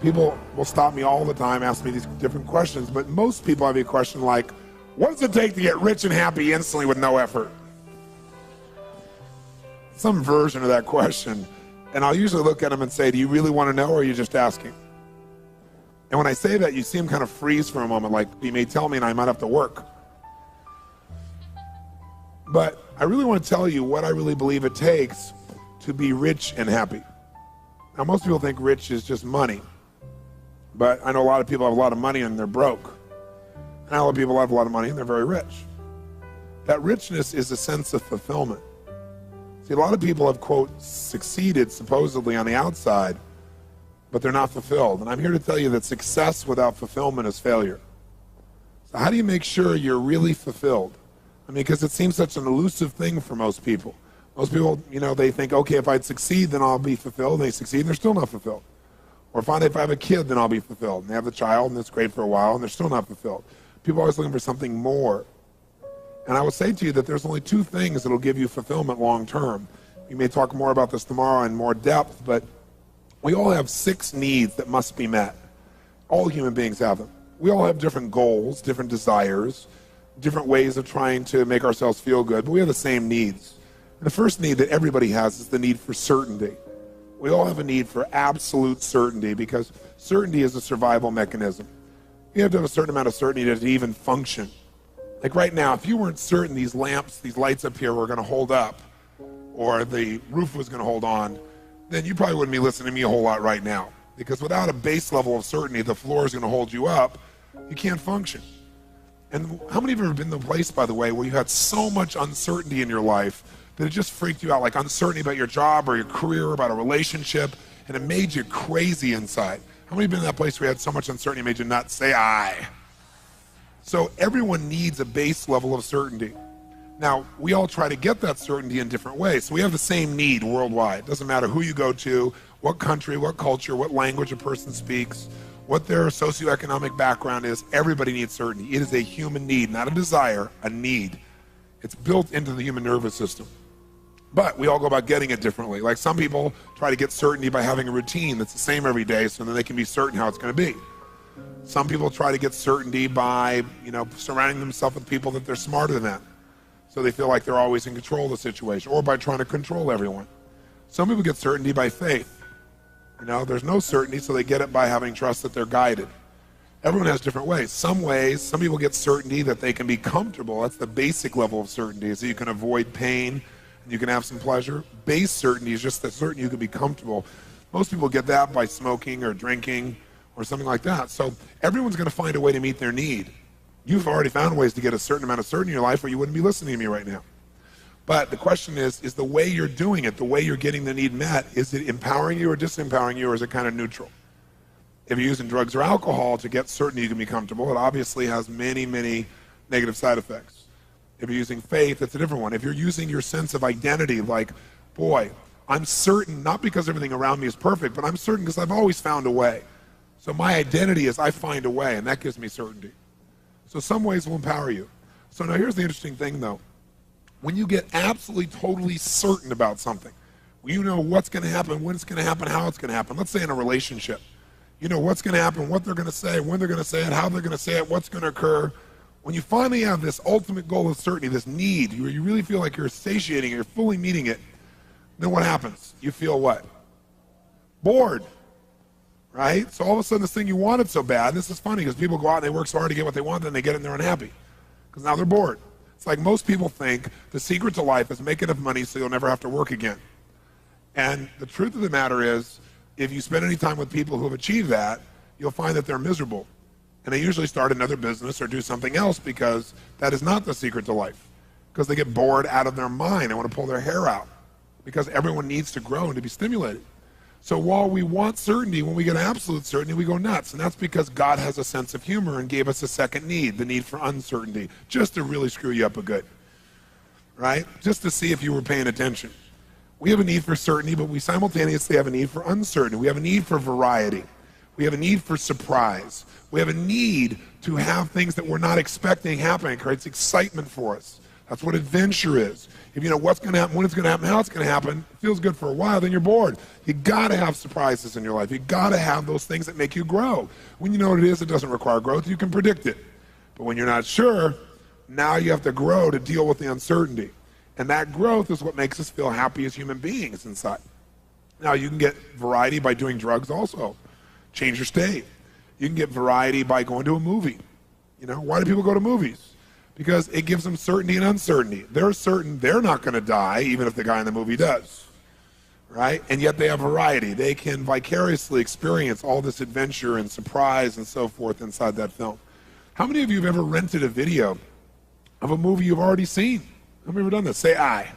People will stop me all the time, ask me these different questions, but most people have a question like, what does it take to get rich and happy instantly with no effort? Some version of that question. And I'll usually look at them and say, do you really want to know, or are you just asking? And when I say that, you see him kind of freeze for a moment, like he may tell me and I might have to work. But I really want to tell you what I really believe it takes to be rich and happy. Now, most people think rich is just money. But I know a lot of people have a lot of money and they're broke. And I know a lot of people have a lot of money and they're very rich. That richness is a sense of fulfillment. See, a lot of people have, quote, succeeded supposedly on the outside, but they're not fulfilled. And I'm here to tell you that success without fulfillment is failure. So how do you make sure you're really fulfilled? I mean, because it seems such an elusive thing for most people. Most people, they think, okay, if I succeed, then I'll be fulfilled. And they succeed and they're still not fulfilled. Or finally, if I have a kid, then I'll be fulfilled. And they have the child, and it's great for a while, and they're still not fulfilled. People are always looking for something more. And I will say to you that there's only two things that will give you fulfillment long term. We may talk more about this tomorrow in more depth, but we all have 6 needs that must be met. All human beings have them. We all have different goals, different desires, different ways of trying to make ourselves feel good, but we have the same needs. And the first need that everybody has is the need for certainty. We all have a need for absolute certainty because certainty is a survival mechanism. You have to have a certain amount of certainty to even function. Like right now, if you weren't certain these lamps, these lights up here were going to hold up, or the roof was going to hold on, then you probably wouldn't be listening to me a whole lot right now. Because without a base level of certainty, the floor is going to hold you up, you can't function. And how many of you have been in the place, by the way, where you had so much uncertainty in your life that it just freaked you out, like uncertainty about your job or your career, about a relationship, and it made you crazy inside? How many have been in that place where you had so much uncertainty it made you nuts? Say aye. So everyone needs a base level of certainty. Now, we all try to get that certainty in different ways. So we have the same need worldwide. It doesn't matter who you go to, what country, what culture, what language a person speaks, what their socioeconomic background is. Everybody needs certainty. It is a human need, not a desire, a need. It's built into the human nervous system. But we all go about getting it differently. Like some people try to get certainty by having a routine that's the same every day so then they can be certain how it's going to be. Some people try to get certainty by, surrounding themselves with people that they're smarter than that. So they feel like they're always in control of the situation, or by trying to control everyone. Some people get certainty by faith. There's no certainty, so they get it by having trust that they're guided. Everyone has different ways. Some people get certainty that they can be comfortable. That's the basic level of certainty, so you can avoid pain and you can have some pleasure. Base certainty is just that certain you can be comfortable. Most people get that by smoking or drinking or something like that. So everyone's going to find a way to meet their need. You've already found ways to get a certain amount of certainty in your life, or you wouldn't be listening to me right now. But the question is the way you're doing it, the way you're getting the need met, is it empowering you or disempowering you, or is it kind of neutral? If you're using drugs or alcohol to get certainty you can be comfortable, it obviously has many, many negative side effects. If you're using faith, it's a different one. If you're using your sense of identity, like, boy, I'm certain, not because everything around me is perfect, but I'm certain because I've always found a way. So my identity is I find a way, and that gives me certainty. So some ways will empower you. So now here's the interesting thing, though. When you get absolutely, totally certain about something, you know what's going to happen, when it's going to happen, how it's going to happen. Let's say in a relationship. You know what's going to happen, what they're going to say, when they're going to say it, how they're going to say it, what's going to occur. When you finally have this ultimate goal of certainty, this need, where you really feel like you're satiating it, you're fully meeting it, then what happens? You feel what? Bored. Right? So all of a sudden this thing you wanted so bad, and this is funny because people go out and they work so hard to get what they want, then they get it and they're unhappy because now they're bored. It's like most people think the secret to life is make enough money so you'll never have to work again. And the truth of the matter is, if you spend any time with people who have achieved that, you'll find that they're miserable. And they usually start another business or do something else because that is not the secret to life. Because they get bored out of their mind and want to pull their hair out because everyone needs to grow and to be stimulated. So while we want certainty, when we get absolute certainty, we go nuts. And that's because God has a sense of humor and gave us a second need, the need for uncertainty, just to really screw you up a good, right? Just to see if you were paying attention. We have a need for certainty, but we simultaneously have a need for uncertainty. We have a need for variety. We have a need for surprise. We have a need to have things that we're not expecting happening. It creates excitement for us. That's what adventure is. If you know what's going to happen, when it's going to happen, how it's going to happen, it feels good for a while, then you're bored. You got to have surprises in your life. You got to have those things that make you grow. When you know what it is, it doesn't require growth. You can predict it. But when you're not sure, now you have to grow to deal with the uncertainty. And that growth is what makes us feel happy as human beings inside. Now, you can get variety by doing drugs also. Change your state. You can get variety by going to a movie. You know, why do people go to movies? Because it gives them certainty and uncertainty. They're certain they're not going to die, even if the guy in the movie does, right? And yet they have variety. They can vicariously experience all this adventure and surprise and so forth inside that film. How many of you have ever rented a video of a movie you've already seen? Have you ever done this? Say aye.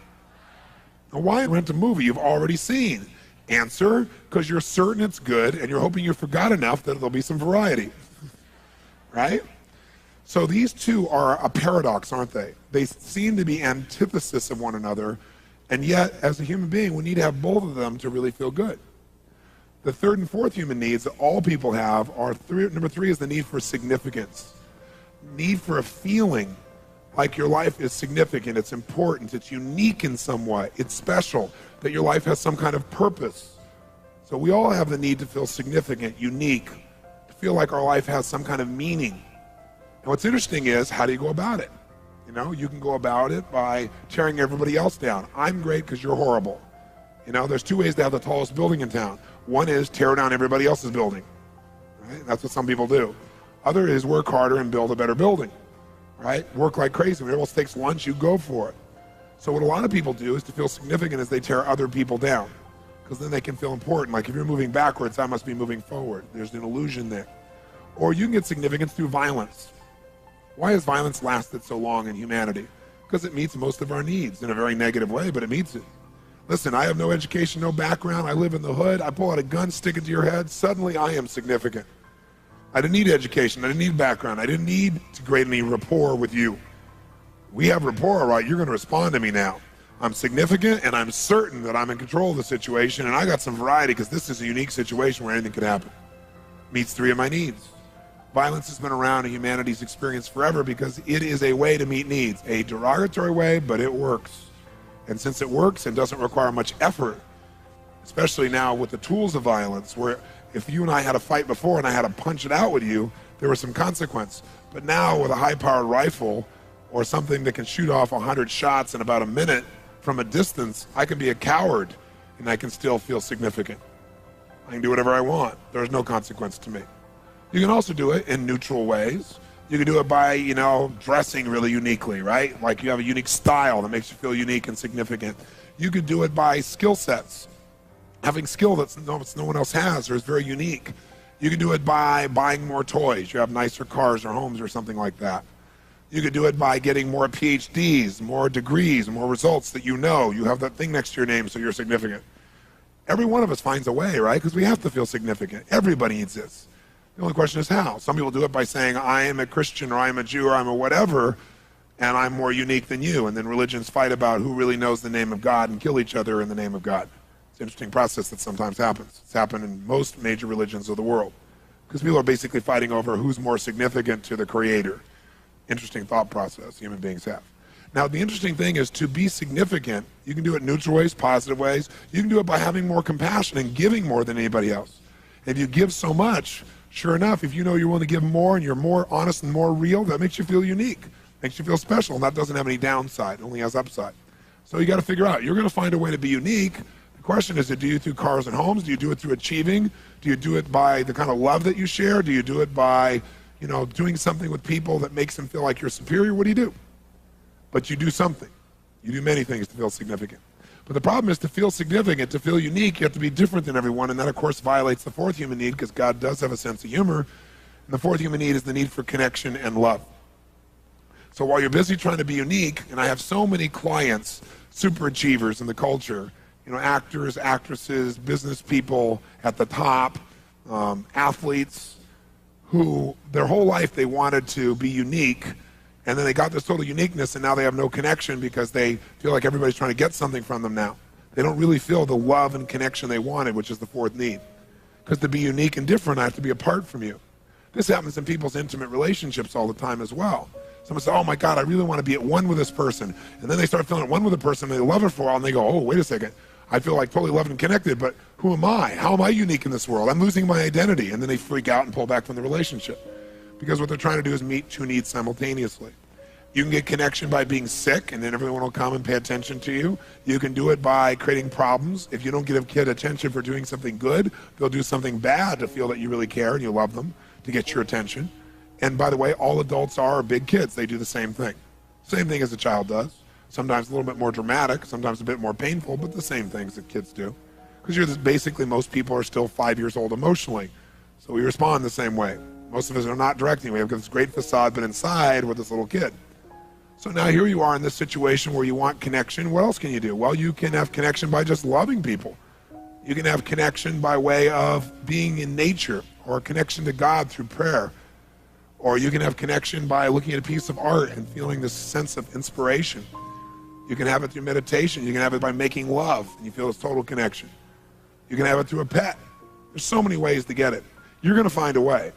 Now, why rent a movie you've already seen? Answer, because you're certain it's good and you're hoping you forgot enough that there'll be some variety, right? So these two are a paradox, aren't they? They seem to be antithesis of one another, and yet, as a human being, we need to have both of them to really feel good. The third and fourth human needs that all people have are number three is the need for significance. Need for a feeling like your life is significant, it's important, it's unique in some way, it's special, that your life has some kind of purpose. So we all have the need to feel significant, unique, to feel like our life has some kind of meaning. And what's interesting is, how do you go about it? You know, you can go about it by tearing everybody else down. I'm great because you're horrible. You know, there's two ways to have the tallest building in town. One is tear down everybody else's building. Right? That's what some people do. Other is work harder and build a better building. Right? Work like crazy. When everyone else takes lunch, you go for it. So what a lot of people do is to feel significant is they tear other people down, because then they can feel important. Like if you're moving backwards, I must be moving forward. There's an illusion there. Or you can get significance through violence. Why has violence lasted so long in humanity? Because it meets most of our needs in a very negative way, but it meets it. Listen, I have no education, no background. I live in the hood. I pull out a gun, stick it to your head. Suddenly I am significant. I didn't need education. I didn't need background. I didn't need to create any rapport with you. We have rapport, all right? You're going to respond to me now. I'm significant, and I'm certain that I'm in control of the situation, and I got some variety because this is a unique situation where anything could happen. Meets three of my needs. Violence has been around in humanity's experience forever because it is a way to meet needs. A derogatory way, but it works. And since it works and doesn't require much effort, especially now with the tools of violence, where if you and I had a fight before and I had to punch it out with you, there was some consequence. But now with a high-powered rifle or something that can shoot off 100 shots in about a minute from a distance, I can be a coward and I can still feel significant. I can do whatever I want. There's no consequence to me. You can also do it in neutral ways. You can do it by, you know, dressing really uniquely, right? Like you have a unique style that makes you feel unique and significant. You could do it by skill sets. Having skill that no one else has or is very unique. You can do it by buying more toys. You have nicer cars or homes or something like that. You could do it by getting more PhDs, more degrees, more results that you know. You have that thing next to your name, so you're significant. Every one of us finds a way, right? Because we have to feel significant. Everybody needs this. The only question is how. Some people do it by saying, I am a Christian, or I am a Jew, or I'm a whatever, and I'm more unique than you. And then religions fight about who really knows the name of God and kill each other in the name of God. It's an interesting process that sometimes happens. It's happened in most major religions of the world. Because people are basically fighting over who's more significant to the Creator. Interesting thought process human beings have. Now, the interesting thing is to be significant, you can do it in neutral ways, positive ways. You can do it by having more compassion and giving more than anybody else. If you give so much, sure enough, if you know you're willing to give more and you're more honest and more real, that makes you feel unique, makes you feel special, and that doesn't have any downside, it only has upside. So you got to figure out, you're going to find a way to be unique. The question is, do you do it through cars and homes? Do you do it through achieving? Do you do it by the kind of love that you share? Do you do it by, you know, doing something with people that makes them feel like you're superior? What do you do? But you do something. You do many things to feel significant. But the problem is, to feel significant, to feel unique, you have to be different than everyone, and that, of course, violates the fourth human need, because God does have a sense of humor. And the fourth human need is the need for connection and love. So while you're busy trying to be unique, and I have so many clients, super achievers in the culture, you know, actors, actresses, business people at the top, athletes, who their whole life they wanted to be unique, and then they got this total uniqueness, and now they have no connection because they feel like everybody's trying to get something from them now. They don't really feel the love and connection they wanted, which is the fourth need. Because to be unique and different, I have to be apart from you. This happens in people's intimate relationships all the time as well. Someone says, oh my God, I really want to be at one with this person. And then they start feeling at one with a person, and they love it for a while, and they go, oh, wait a second. I feel like totally loved and connected, but who am I? How am I unique in this world? I'm losing my identity. And then they freak out and pull back from the relationship. Because what they're trying to do is meet two needs simultaneously. You can get connection by being sick, and then everyone will come and pay attention to you. You can do it by creating problems. If you don't give a kid attention for doing something good, they'll do something bad to feel that you really care and you love them, to get your attention. And by the way, all adults are big kids. They do the same thing. Same thing as a child does. Sometimes a little bit more dramatic, sometimes a bit more painful, but the same things that kids do. Because basically most people are still 5 years old emotionally. So we respond the same way. Most of us are not directing. We have this great facade, but inside we're this little kid. So now here you are in this situation where you want connection. What else can you do? Well, you can have connection by just loving people. You can have connection by way of being in nature, or connection to God through prayer. Or you can have connection by looking at a piece of art and feeling this sense of inspiration. You can have it through meditation. You can have it by making love, and you feel this total connection. You can have it through a pet. There's so many ways to get it. You're going to find a way.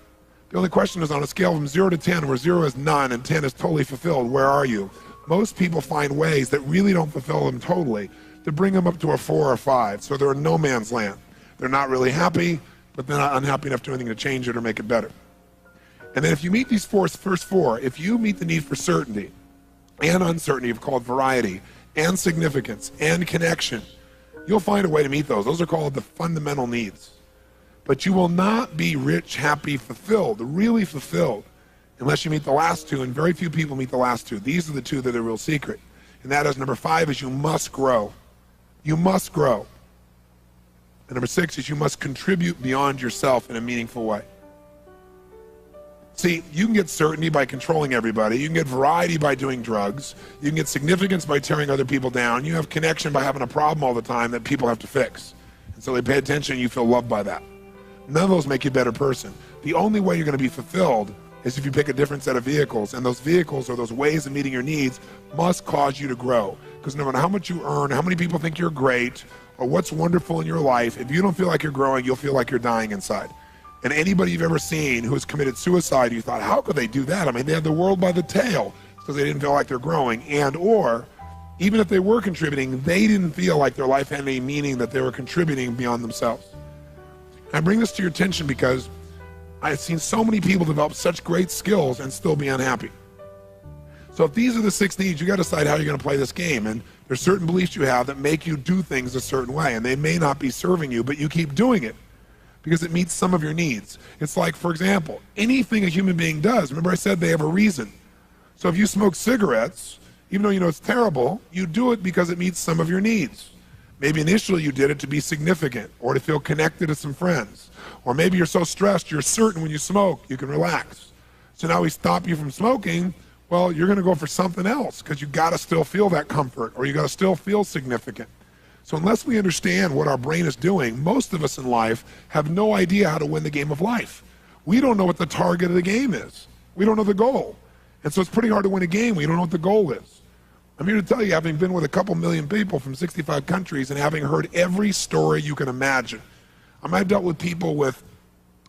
The only question is, on a scale from 0 to 10, where 0 is none and 10 is totally fulfilled, where are you? Most people find ways that really don't fulfill them totally to bring them up to a 4 or 5. So they're in no man's land. They're not really happy, but they're not unhappy enough to do anything to change it or make it better. And then if you meet these first four, if you meet the need for certainty and uncertainty, called variety, and significance, and connection, you'll find a way to meet those. Those are called the fundamental needs. But you will not be rich, happy, fulfilled, really fulfilled, unless you meet the last two, and very few people meet the last two. These are the two that are the real secret. And that is, number 5 is you must grow. You must grow. And number 6 is you must contribute beyond yourself in a meaningful way. See, you can get certainty by controlling everybody. You can get variety by doing drugs. You can get significance by tearing other people down. You have connection by having a problem all the time that people have to fix. And so they pay attention and you feel loved by that. None of those make you a better person. The only way you're going to be fulfilled is if you pick a different set of vehicles. And those vehicles, or those ways of meeting your needs, must cause you to grow. Because no matter how much you earn, how many people think you're great, or what's wonderful in your life, if you don't feel like you're growing, you'll feel like you're dying inside. And anybody you've ever seen who has committed suicide, you thought, how could they do that? I mean, they had the world by the tail because they didn't feel like they're growing. And or, even if they were contributing, they didn't feel like their life had any meaning, that they were contributing beyond themselves. I bring this to your attention because I've seen so many people develop such great skills and still be unhappy. So if these are the 6 needs, you got to decide how you're going to play this game. And there's certain beliefs you have that make you do things a certain way. And they may not be serving you, but you keep doing it because it meets some of your needs. It's like, for example, anything a human being does, remember I said they have a reason. So if you smoke cigarettes, even though you know it's terrible, you do it because it meets some of your needs. Maybe initially you did it to be significant or to feel connected to some friends. Or maybe you're so stressed, you're certain when you smoke, you can relax. So now we stop you from smoking, well, you're gonna go for something else because you gotta still feel that comfort, or you gotta still feel significant. So unless we understand what our brain is doing, most of us in life have no idea how to win the game of life. We don't know what the target of the game is. We don't know the goal. And so it's pretty hard to win a game when you don't know what the goal is. I'm here to tell you, having been with a couple million people from 65 countries and having heard every story you can imagine. I've dealt with people with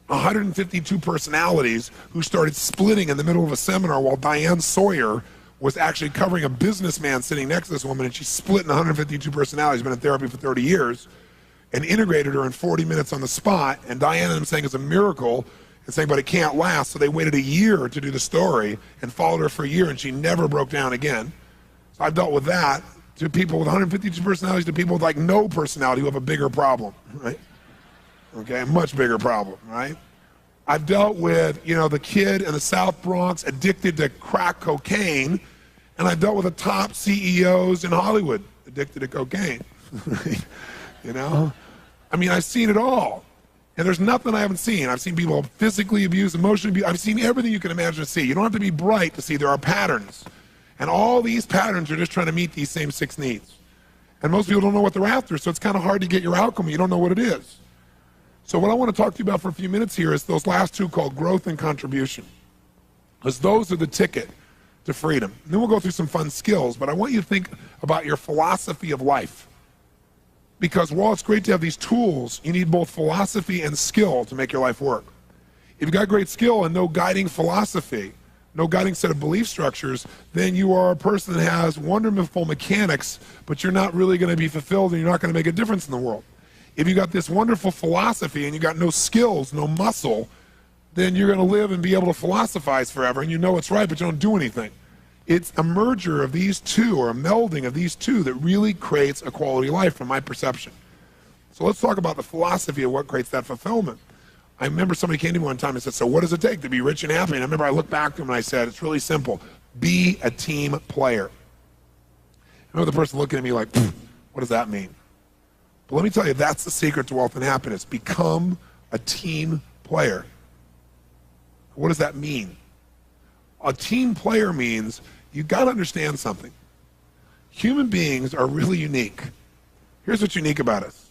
152 personalities who started splitting in the middle of a seminar while Diane Sawyer was actually covering a businessman sitting next to this woman, and she split in 152 personalities, been in therapy for 30 years, and integrated her in 40 minutes on the spot. And Diane ended up saying it's a miracle, and saying, but it can't last. So they waited a year to do the story and followed her for a year, and she never broke down again. So I've dealt with that, to people with 152 personalities, to people with like no personality who have a bigger problem, right? Okay, a much bigger problem, right? I've dealt with, the kid in the South Bronx addicted to crack cocaine, and I've dealt with the top CEOs in Hollywood addicted to cocaine. I mean, I've seen it all. And there's nothing I haven't seen. I've seen people physically abused, emotionally abused. I've seen everything you can imagine to see. You don't have to be bright to see there are patterns. And all these patterns are just trying to meet these same 6 needs. And most people don't know what they're after, so it's kind of hard to get your outcome when you don't know what it is. So what I want to talk to you about for a few minutes here is those last 2 called growth and contribution. Because those are the ticket to freedom. And then we'll go through some fun skills, but I want you to think about your philosophy of life. Because while it's great to have these tools, you need both philosophy and skill to make your life work. If you've got great skill and no guiding philosophy, no guiding set of belief structures, then you are a person that has wonderful mechanics, but you're not really going to be fulfilled and you're not going to make a difference in the world. If you got this wonderful philosophy and you got no skills, no muscle, then you're going to live and be able to philosophize forever and you know it's right, but you don't do anything. It's a merger of these two, or a melding of these two, that really creates a quality life from my perception. So let's talk about the philosophy of what creates that fulfillment. I remember somebody came to me one time and said, so what does it take to be rich and happy? And I remember I looked back to him and I said, it's really simple. Be a team player. I remember the person looking at me like, what does that mean? But let me tell you, that's the secret to wealth and happiness. Become a team player. What does that mean? A team player means you got to understand something. Human beings are really unique. Here's what's unique about us.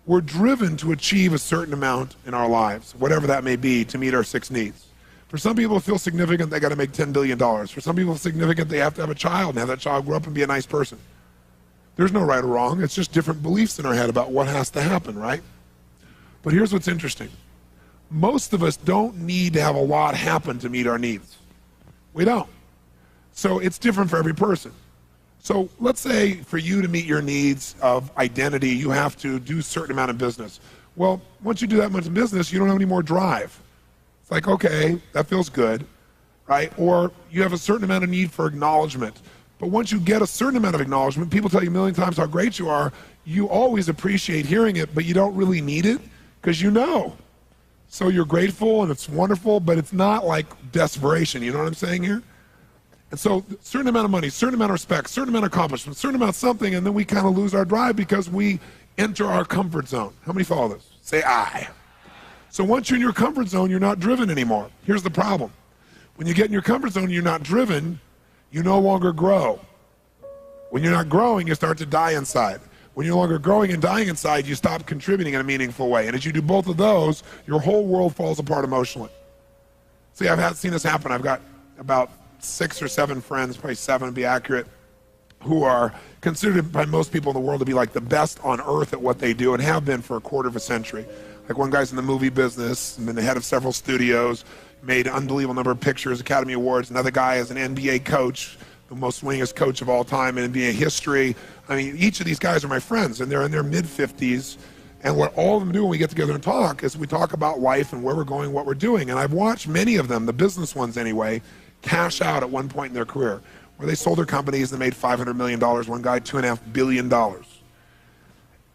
We're driven to achieve a certain amount in our lives, whatever that may be, to meet our 6 needs. For some people it feels significant they got to make $10 billion. For some people it's significant they have to have a child and have that child grow up and be a nice person. There's no right or wrong. It's just different beliefs in our head about what has to happen, right? But here's what's interesting. Most of us don't need to have a lot happen to meet our needs. We don't. So it's different for every person. So let's say for you to meet your needs of identity, you have to do a certain amount of business. Well, once you do that much in business, you don't have any more drive. It's like, okay, that feels good, right? Or you have a certain amount of need for acknowledgement. But once you get a certain amount of acknowledgement, people tell you a million times how great you are, you always appreciate hearing it, but you don't really need it because you know. So you're grateful and it's wonderful, but it's not like desperation, you know what I'm saying here? And so certain amount of money, certain amount of respect, certain amount of accomplishment, certain amount of something, and then we kind of lose our drive because we enter our comfort zone. How many follow this? Say I. So once you're in your comfort zone, you're not driven anymore. Here's the problem. When you get in your comfort zone and you're not driven, you no longer grow. When you're not growing, you start to die inside. When you're no longer growing and dying inside, you stop contributing in a meaningful way. And as you do both of those, your whole world falls apart emotionally. See, I've seen this happen. I've got about 6 or 7 friends, probably 7 to be accurate, who are considered by most people in the world to be like the best on earth at what they do and have been for a quarter of a century. Like one guy's in the movie business, been the head of several studios, made an unbelievable number of pictures, Academy Awards. Another guy is an NBA coach, the most winningest coach of all time in NBA history. I mean, each of these guys are my friends, and they're in their mid-50s. And what all of them do when we get together and talk is we talk about life and where we're going, what we're doing. And I've watched many of them, the business ones anyway, cash out at one point in their career, where they sold their companies and made $500 million. One guy, $2.5 billion.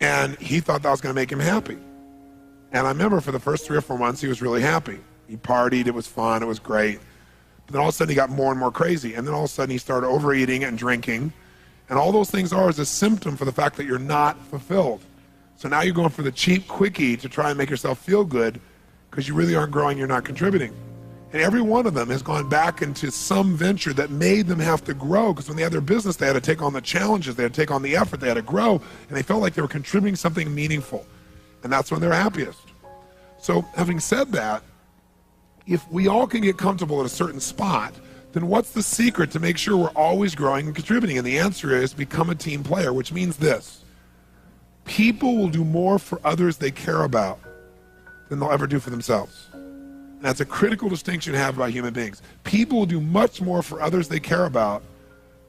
And he thought that was going to make him happy. And I remember for the first 3 or 4 months, he was really happy. He partied, it was fun, it was great. But then all of a sudden he got more and more crazy. And then all of a sudden he started overeating and drinking. And all those things are is a symptom for the fact that you're not fulfilled. So now you're going for the cheap quickie to try and make yourself feel good because you really aren't growing, you're not contributing. And every one of them has gone back into some venture that made them have to grow, because when they had their business, they had to take on the challenges, they had to take on the effort, they had to grow, and they felt like they were contributing something meaningful. And that's when they're happiest. So having said that, if we all can get comfortable at a certain spot, then what's the secret to make sure we're always growing and contributing? And the answer is become a team player, which means this. People will do more for others they care about than they'll ever do for themselves. And that's a critical distinction to have about human beings. People will do much more for others they care about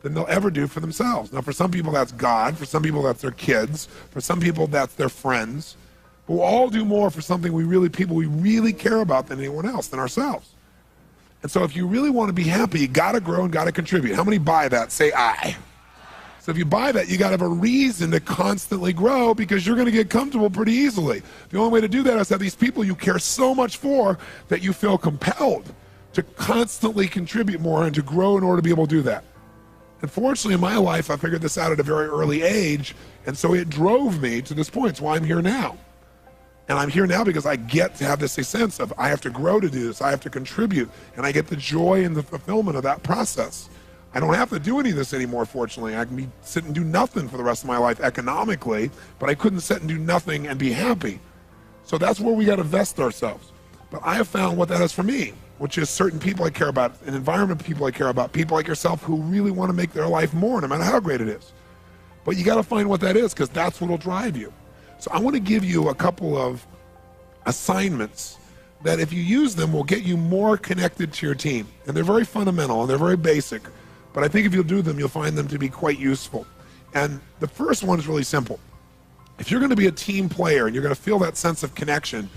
than they'll ever do for themselves. Now, for some people, that's God. For some people, that's their kids. For some people, that's their friends. But we'll all do more for something people we really care about than anyone else, than ourselves. And so if you really want to be happy, you got to grow and got to contribute. How many buy that? Say I. So if you buy that, you got to have a reason to constantly grow, because you're going to get comfortable pretty easily. The only way to do that is have these people you care so much for that you feel compelled to constantly contribute more and to grow in order to be able to do that. Unfortunately, in my life, I figured this out at a very early age, and so it drove me to this point. It's why I'm here now. And I'm here now because I get to have this sense of I have to grow to do this, I have to contribute, and I get the joy and the fulfillment of that process. I don't have to do any of this anymore, fortunately. I can sit and do nothing for the rest of my life economically, but I couldn't sit and do nothing and be happy. So that's where we got to vest ourselves. But I have found what that is for me, which is certain people I care about, an environment of people I care about, people like yourself who really want to make their life more, no matter how great it is. But you got to find what that is, because that's what will drive you. So I want to give you a couple of assignments that if you use them will get you more connected to your team. And they're very fundamental and they're very basic, but I think if you'll do them, you'll find them to be quite useful. And the first one is really simple. If you're going to be a team player and you're going to feel that sense of connection,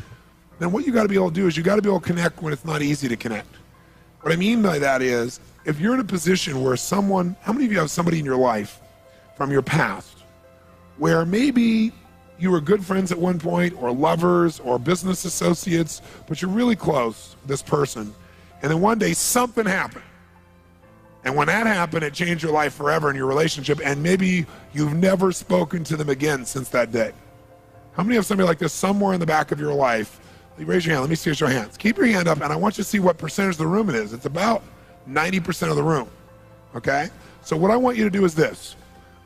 then what you got to be able to do is you got to be able to connect when it's not easy to connect. What I mean by that is, if you're in a position where someone, how many of you have somebody in your life from your past where maybe you were good friends at one point, or lovers, or business associates, but you're really close with this person, and then one day something happened. And when that happened, it changed your life forever in your relationship, and maybe you've never spoken to them again since that day. How many have somebody like this somewhere in the back of your life? Raise your hand. Let me see your hands. Keep your hand up, and I want you to see what percentage of the room it is. It's about 90% of the room, okay? So what I want you to do is this.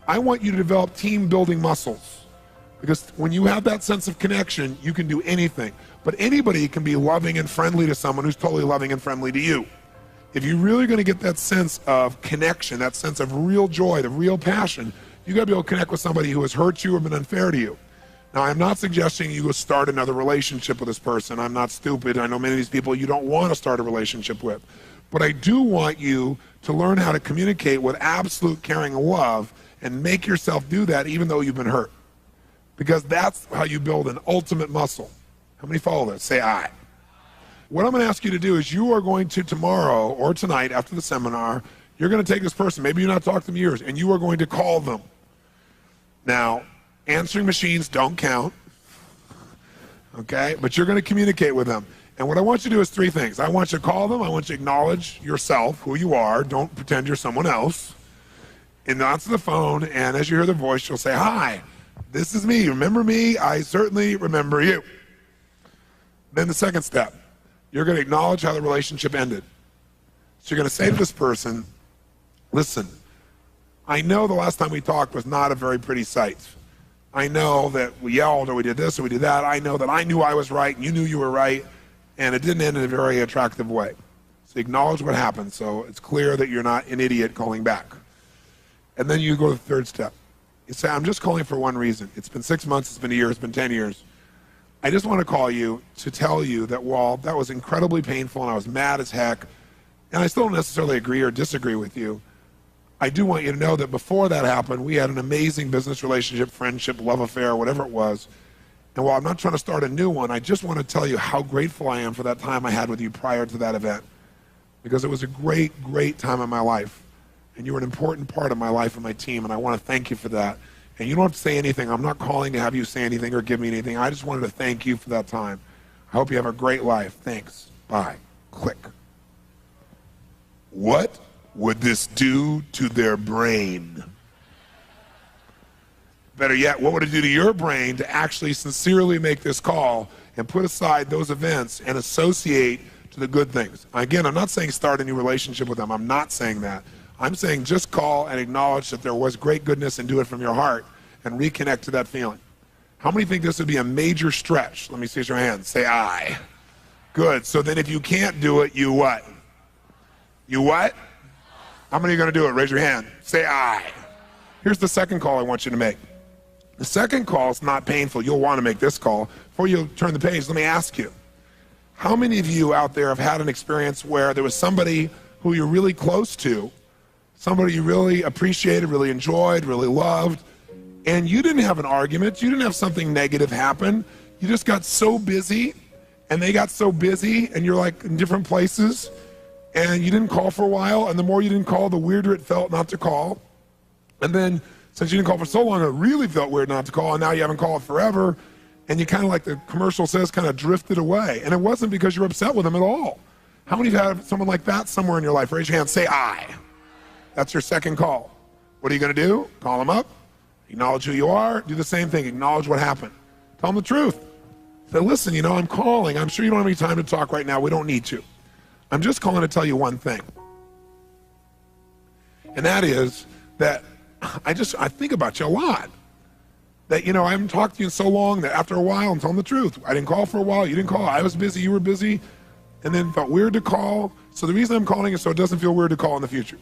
I want you to develop team-building muscles. Because when you have that sense of connection, you can do anything. But anybody can be loving and friendly to someone who's totally loving and friendly to you. If you're really going to get that sense of connection, that sense of real joy, the real passion, you got to be able to connect with somebody who has hurt you or been unfair to you. Now, I'm not suggesting you go start another relationship with this person. I'm not stupid. I know many of these people you don't want to start a relationship with. But I do want you to learn how to communicate with absolute caring and love and make yourself do that even though you've been hurt. Because that's how you build an ultimate muscle. How many follow this? Say aye. What I'm going to ask you to do is you are going to tomorrow or tonight after the seminar, you're going to take this person, maybe you're not talking to them years, and you are going to call them. Now, answering machines don't count, okay? But you're going to communicate with them. And what I want you to do is three things. I want you to call them. I want you to acknowledge yourself, who you are. Don't pretend you're someone else. And answer the phone, and as you hear their voice, you'll say, hi. This is me. Remember me? I certainly remember you. Then the second step, you're going to acknowledge how the relationship ended. So you're going to say to this person, listen, I know the last time we talked was not a very pretty sight. I know that we yelled or we did this or we did that. I know that I knew I was right and you knew you were right, and it didn't end in a very attractive way. So acknowledge what happened so it's clear that you're not an idiot calling back. And then you go to the third step. You say, I'm just calling for one reason. It's been 6 months, it's been a year, it's been 10 years. I just want to call you to tell you that while that was incredibly painful and I was mad as heck, and I still don't necessarily agree or disagree with you, I do want you to know that before that happened, we had an amazing business relationship, friendship, love affair, whatever it was. And while I'm not trying to start a new one, I just want to tell you how grateful I am for that time I had with you prior to that event. Because it was a great, great time in my life. And you were an important part of my life and my team, and I want to thank you for that. And you don't have to say anything. I'm not calling to have you say anything or give me anything. I just wanted to thank you for that time. I hope you have a great life. Thanks. Bye. Click. What would this do to their brain? Better yet, what would it do to your brain to actually sincerely make this call and put aside those events and associate to the good things? Again, I'm not saying start a new relationship with them. I'm not saying that. I'm saying just call and acknowledge that there was great goodness and do it from your heart and reconnect to that feeling. How many think this would be a major stretch? Let me see your hands. Say aye. Good. So then if you can't do it, you what? You what? How many are going to do it? Raise your hand. Say aye. Here's the second call I want you to make. The second call is not painful. You'll want to make this call. Before you turn the page, let me ask you, how many of you out there have had an experience where there was somebody who you're really close to, somebody you really appreciated, really enjoyed, really loved, and you didn't have an argument, you didn't have something negative happen, you just got so busy, and they got so busy, and you're like in different places, and you didn't call for a while, and the more you didn't call, the weirder it felt not to call. And then, since you didn't call for so long, it really felt weird not to call, and now you haven't called forever, and you kind of, like the commercial says, kind of drifted away. And it wasn't because you're upset with them at all. How many of you have someone like that somewhere in your life? Raise your hand, say aye. That's your second call. What are you going to do? Call them up, acknowledge who you are, do the same thing, acknowledge what happened. Tell them the truth. Say, listen, I'm calling. I'm sure you don't have any time to talk right now. We don't need to. I'm just calling to tell you one thing. And that is that I think about you a lot. That, I haven't talked to you in so long that after a while, I'm telling the truth. I didn't call for a while. You didn't call. I was busy. You were busy. And then felt weird to call. So the reason I'm calling is so it doesn't feel weird to call in the future.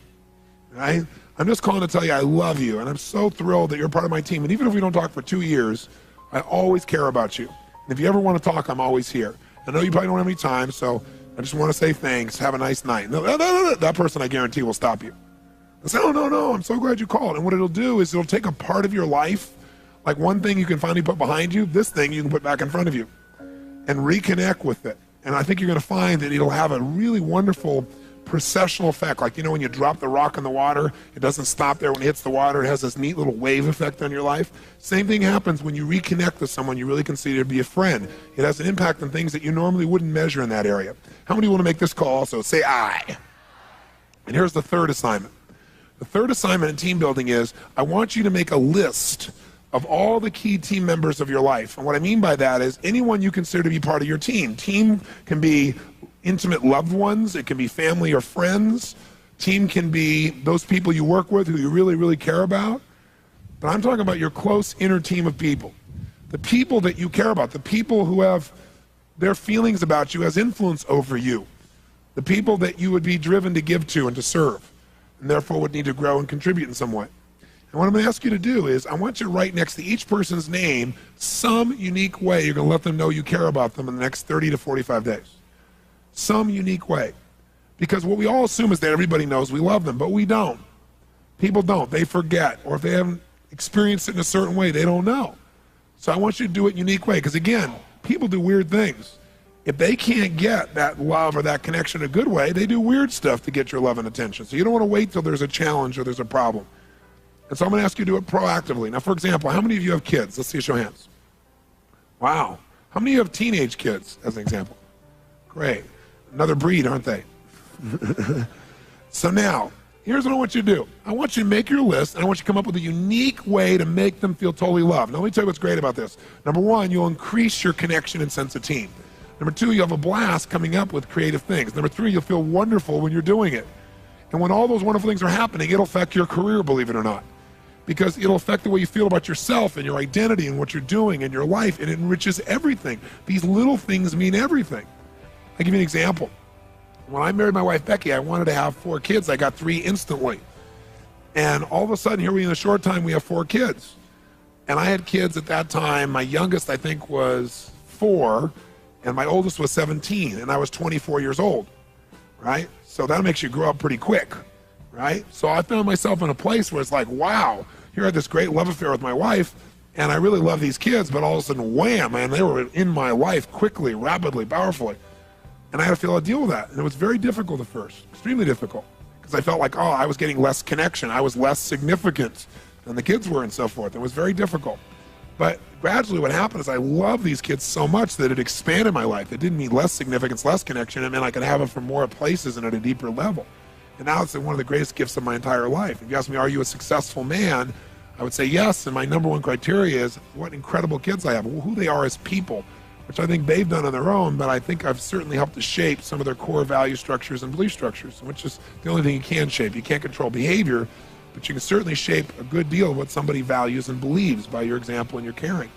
Right? I'm just calling to tell you I love you. And I'm so thrilled that you're part of my team. And even if we don't talk for 2 years, I always care about you. And if you ever want to talk, I'm always here. I know you probably don't have any time, so I just want to say thanks. Have a nice night. No, that person I guarantee will stop you. I say, oh, no, I'm so glad you called. And what it'll do is it'll take a part of your life, like one thing you can finally put behind you, this thing you can put back in front of you, and reconnect with it. And I think you're going to find that it'll have a really wonderful processional effect. Like, when you drop the rock in the water, it doesn't stop there when it hits the water. It has this neat little wave effect on your life. Same thing happens when you reconnect with someone you really consider to be a friend. It has an impact on things that you normally wouldn't measure in that area. How many want to make this call also? Say I. And here's the third assignment. The third assignment in team building is I want you to make a list of all the key team members of your life. And what I mean by that is anyone you consider to be part of your team. Team can be intimate loved ones. It can be family or friends. Team can be those people you work with who you really, really care about. But I'm talking about your close inner team of people. The people that you care about. The people who have their feelings about you as influence over you. The people that you would be driven to give to and to serve, and therefore would need to grow and contribute in some way. And what I'm going to ask you to do is I want you to write next to each person's name some unique way you're going to let them know you care about them in the next 30 to 45 days. Some unique way. Because what we all assume is that everybody knows we love them, but we don't. People don't. They forget. Or if they haven't experienced it in a certain way, they don't know. So I want you to do it in a unique way. Because again, people do weird things. If they can't get that love or that connection in a good way, they do weird stuff to get your love and attention. So you don't want to wait till there's a challenge or there's a problem. And so I'm going to ask you to do it proactively. Now, for example, how many of you have kids? Let's see a show of hands. Wow. How many of you have teenage kids, as an example? Great. Another breed, aren't they? So now, here's what I want you to do. I want you to make your list, and I want you to come up with a unique way to make them feel totally loved. Now, let me tell you what's great about this. Number one, you'll increase your connection and sense of team. Number two, you'll have a blast coming up with creative things. Number three, you'll feel wonderful when you're doing it. And when all those wonderful things are happening, it'll affect your career, believe it or not. Because it'll affect the way you feel about yourself and your identity and what you're doing in your life, and it enriches everything. These little things mean everything. I'll give you an example. When I married my wife, Becky, I wanted to have 4 kids. I got 3 instantly. And all of a sudden, here we in a short time, we have 4 kids. And I had kids at that time. My youngest, I think, was 4, and my oldest was 17, and I was 24 years old, right? So that makes you grow up pretty quick, right? So I found myself in a place where it's like, wow, here I had this great love affair with my wife, and I really love these kids, but all of a sudden, wham, man, they were in my life quickly, rapidly, powerfully. And I had to feel how to deal with that. And it was very difficult at first, extremely difficult, because I felt like, oh, I was getting less connection. I was less significant than the kids were and so forth. It was very difficult. But gradually what happened is I love these kids so much that it expanded my life. It didn't mean less significance, less connection. It meant I could have them from more places and at a deeper level. And now it's one of the greatest gifts of my entire life. If you ask me, are you a successful man? I would say yes. And my number one criteria is what incredible kids I have, who they are as people, which I think they've done on their own, but I think I've certainly helped to shape some of their core value structures and belief structures, which is the only thing you can shape. You can't control behavior, but you can certainly shape a good deal of what somebody values and believes by your example and your caring.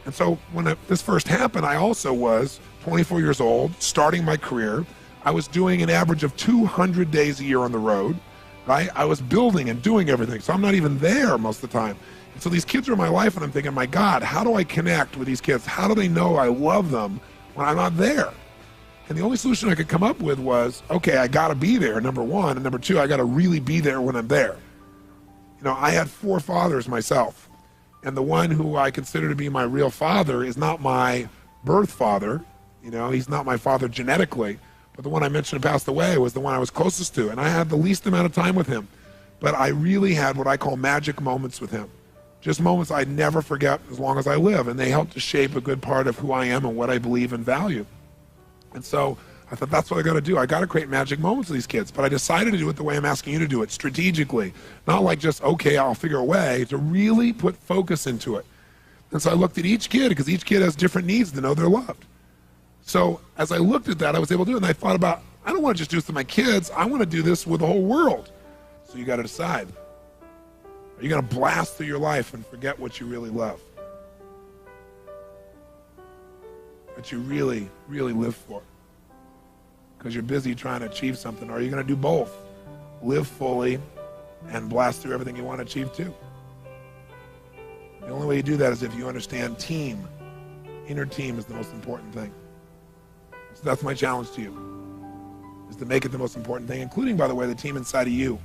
And so when this first happened, I also was 24 years old, starting my career. I was doing an average of 200 days a year on the road, right? I was building and doing everything, so I'm not even there most of the time. So these kids are in my life, and I'm thinking, my God, how do I connect with these kids? How do they know I love them when I'm not there? And the only solution I could come up with was, okay, I got to be there, number one, and number two, I got to really be there when I'm there. You know, I had 4 fathers myself, and the one who I consider to be my real father is not my birth father. You know, he's not my father genetically, but the one I mentioned who passed away was the one I was closest to, and I had the least amount of time with him. But I really had what I call magic moments with him. Just moments I'd never forget as long as I live, and they helped to shape a good part of who I am and what I believe and value. And so I thought, that's what I got to do. I got to create magic moments with these kids, but I decided to do it the way I'm asking you to do it, strategically, not like just, okay, I'll figure a way, to really put focus into it. And so I looked at each kid, because each kid has different needs to know they're loved. So as I looked at that, I was able to do it, and I thought about, I don't want to just do this with my kids, I want to do this with the whole world. So you got to decide. Are you going to blast through your life and forget what you really love? What you really, really live for? Because you're busy trying to achieve something. Or are you going to do both? Live fully and blast through everything you want to achieve too. The only way you do that is if you understand team. Inner team is the most important thing. So that's my challenge to you, is to make it the most important thing, including, by the way, the team inside of you.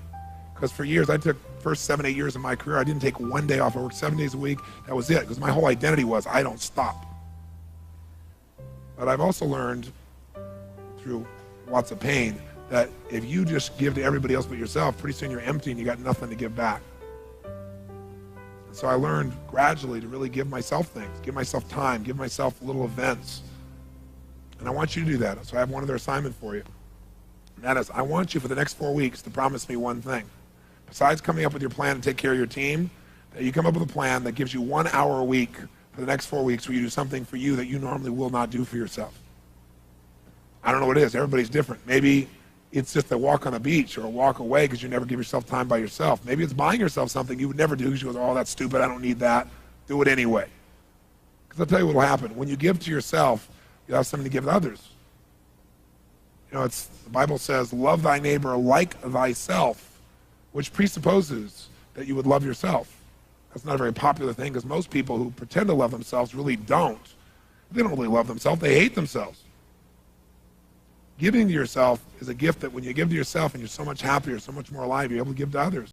Because for years, I took first 7, 8 years of my career, I didn't take one day off. I worked 7 days a week. That was it, because my whole identity was, I don't stop. But I've also learned through lots of pain that if you just give to everybody else but yourself, pretty soon you're empty and you got nothing to give back. And so I learned gradually to really give myself things, give myself time, give myself little events. And I want you to do that. So I have one other assignment for you. And that is, I want you for the next 4 weeks to promise me one thing. Besides coming up with your plan to take care of your team, that you come up with a plan that gives you 1 hour a week for the next 4 weeks where you do something for you that you normally will not do for yourself. I don't know what it is. Everybody's different. Maybe it's just a walk on a beach or a walk away because you never give yourself time by yourself. Maybe it's buying yourself something you would never do because you go, oh, that's stupid. I don't need that. Do it anyway. Because I'll tell you what will happen. When you give to yourself, you'll have something to give to others. You know, the Bible says, love thy neighbor like thyself, which presupposes that you would love yourself. That's not a very popular thing because most people who pretend to love themselves really don't. They don't really love themselves. They hate themselves. Giving to yourself is a gift that when you give to yourself and you're so much happier, so much more alive, you're able to give to others.